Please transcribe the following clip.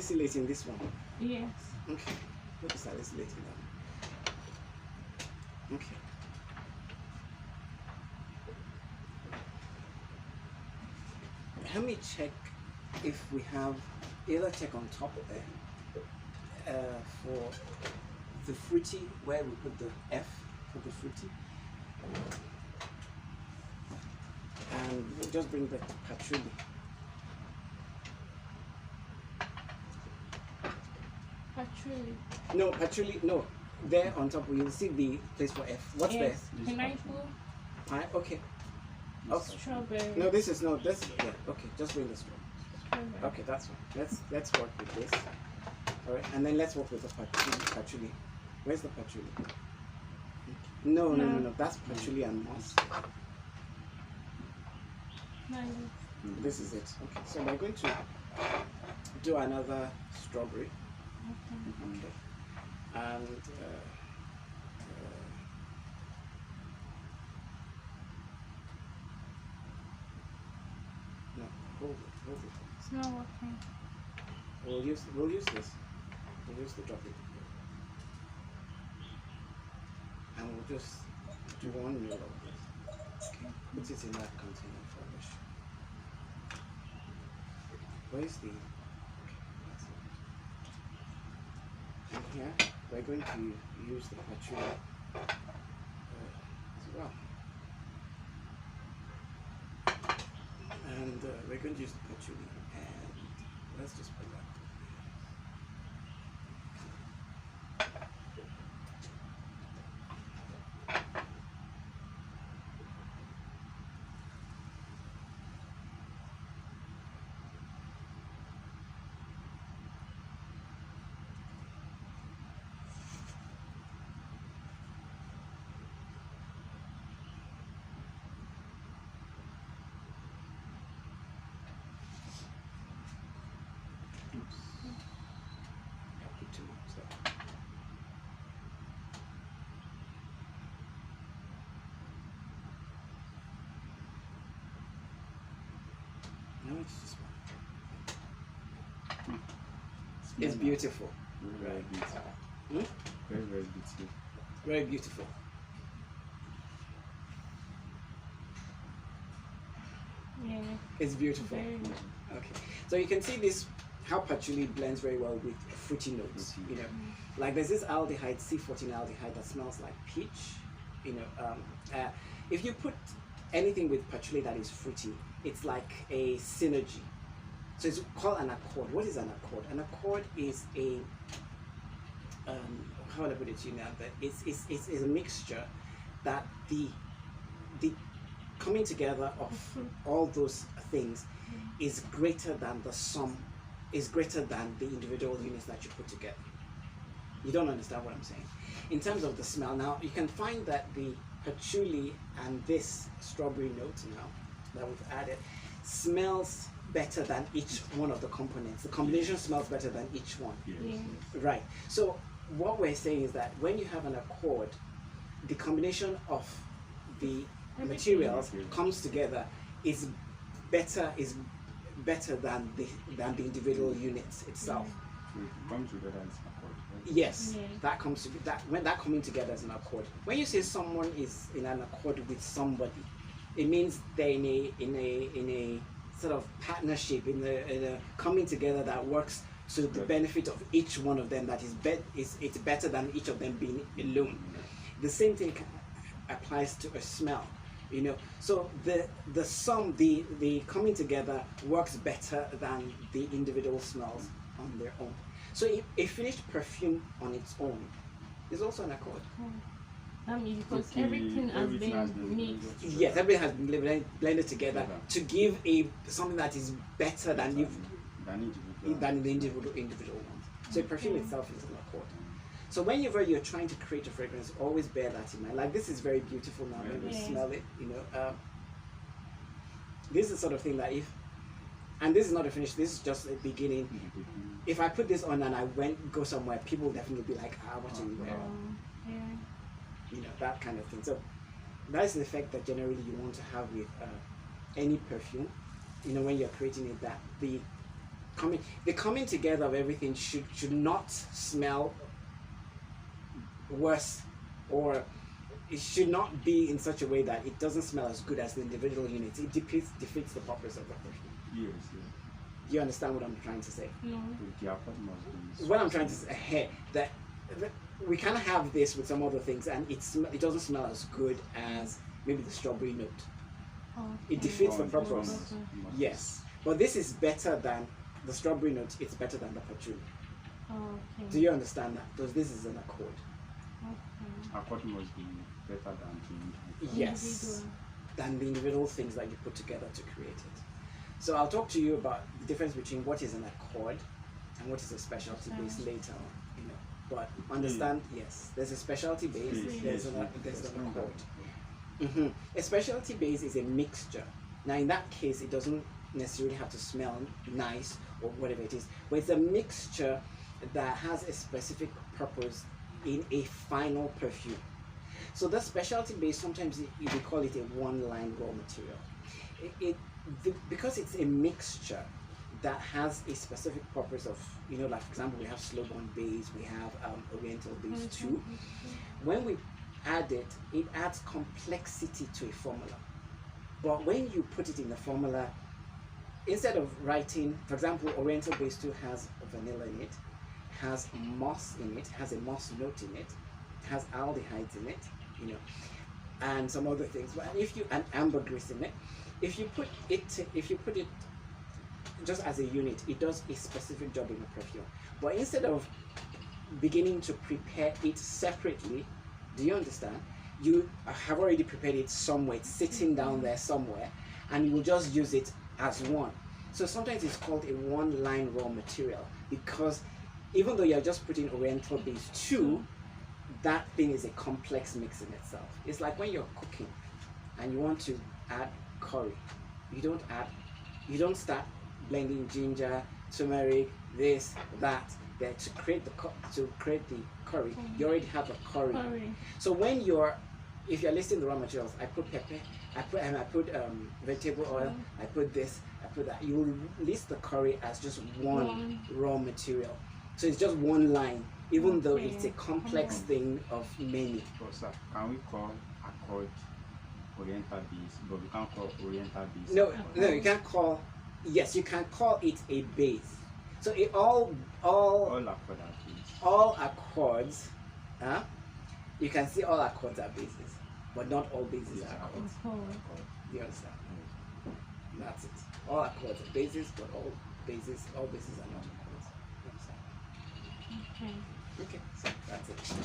salicylating this one? Yes. Okay. What is salicylating now? Okay. Let me check if we have either check on top of there for the fruity, where we put the F for the fruity. And we'll just bring back to patchouli. Patchouli. No, patchouli, no. There on top, you'll see the place for F. What's Yes. there? Pineapple. Okay. Okay. Strawberry. No, this is no. This yeah. Okay, just bring this one. Strawberry. Okay, that's fine. Let's work with this. All right, and then let's work with the patchouli. Where's the patchouli? No. That's patchouli and moss. Nice. This is it. Okay, so we're going to do another strawberry. Okay. And no, hold it. It's not working. We'll use this. We'll use the droplet. And we'll just do 1 ml of this. Okay. Put it in that container for us. Where's the? Okay, that's it. And here we're going to use the patchouli as well. And we're going to use the patchouli, and let's just put that. Too much there. No, it's just one. It's beautiful. Very beautiful. Hmm? Very beautiful. Very beautiful. Yeah. It's beautiful. Very. Okay. So you can see this, how patchouli blends very well with fruity notes. You know, like there's this aldehyde, C14 aldehyde, that smells like peach. You know, if you put anything with patchouli that is fruity, it's like a synergy. So it's called an accord. What is an accord? An accord is a how would I put it to you now? That it's a mixture that the coming together of all those things is greater than the sum, is greater than the individual units that you put together. You don't understand what I'm saying. In terms of the smell, now you can find that the patchouli and this strawberry note now that we've added smells better than each one of the components. The combination smells better than each one. Yes. Yeah. Right. So what we're saying is that when you have an accord, the combination of the materials comes together is better than the individual units itself. So it comes together as accord, right? Yes, Yeah. that comes to that when that coming together as an accord. When you say someone is in an accord with somebody, it means they're in a sort of partnership, in a coming together that works to the benefit of each one of them. That it's better than each of them being alone. The same thing applies to a smell. You know, so the sum, the coming together works better than the individual smells on their own. So a finished perfume on its own is also an accord. Because Okay, everything has everything has been been mixed. blended. Yes, everything has been blended together to give something that is better than Than the individual ones. So a perfume itself is an accord. So whenever you're trying to create a fragrance, always bear that in mind. Like this is very beautiful now when you Yes. smell it. You know, this is the sort of thing that and this is not a finish. This is just a beginning. If I put this on and I go somewhere, people will definitely be like, what are you wearing? Yeah. You know, that kind of thing. So that's the effect that generally you want to have with any perfume. You know, when you're creating it, that the the coming together of everything should not smell worse, or it should not be in such a way that it doesn't smell as good as the individual units. It defeats the purpose of the perfume. Yes, yes. Do you understand what I'm trying to say? No. The accord must be. What I'm trying to say, that we kind of have this with some other things, and it doesn't smell as good as maybe the strawberry note. It defeats the purpose. Yes, but this is better than the strawberry note. It's better than the patchouli. Okay. Do you understand that? Because this is an accord. Okay. Accord must be better than the Yes, Individual. than the individual things that you put together to create it. So I'll talk to you about the difference between what is an accord and what is a specialty base later on. You know, but understand, yes, there's a specialty base. There's an accord. A specialty base is a mixture. Now, in that case, it doesn't necessarily have to smell nice or whatever it is, but it's a mixture that has a specific purpose in a final perfume. So the specialty base, sometimes we call it a one-line raw material. Because it's a mixture that has a specific purpose of, you know, like for example, we have Slow-Burn base, we have Oriental base too. When we add it, it adds complexity to a formula. But when you put it in the formula, instead of writing, for example, Oriental base 2 has vanilla in it, has moss in it, has a moss note in it, has aldehydes in it, you know, and some other things. But if you and ambergris in it, if you put it just as a unit, it does a specific job in a perfume. But instead of beginning to prepare it separately, do you understand? You have already prepared it somewhere, it's sitting down there somewhere, and you will just use it as one. So sometimes it's called a one-line raw material, because even though you're just putting Oriental base 2, that thing is a complex mix in itself. It's like when you're cooking and you want to add curry. You don't start blending ginger, turmeric, this, that, there to create the curry. You already have a curry. So when if you're listing the raw materials, I put pepper, I put vegetable oil, I put this, I put that. You will list the curry as just one raw material. So it's just one line, even though it's a complex thing of many. But sir, can we call accord Oriental base, but we can't call Oriental base? No, you can't call. Yes, you can call it a base. So it all accord are base. All accords, you can see all accords are bases, but not all bases are accords. Do you understand? That's it. All accords are bases, but all bases are not accords. You understand? Okay, so that's it.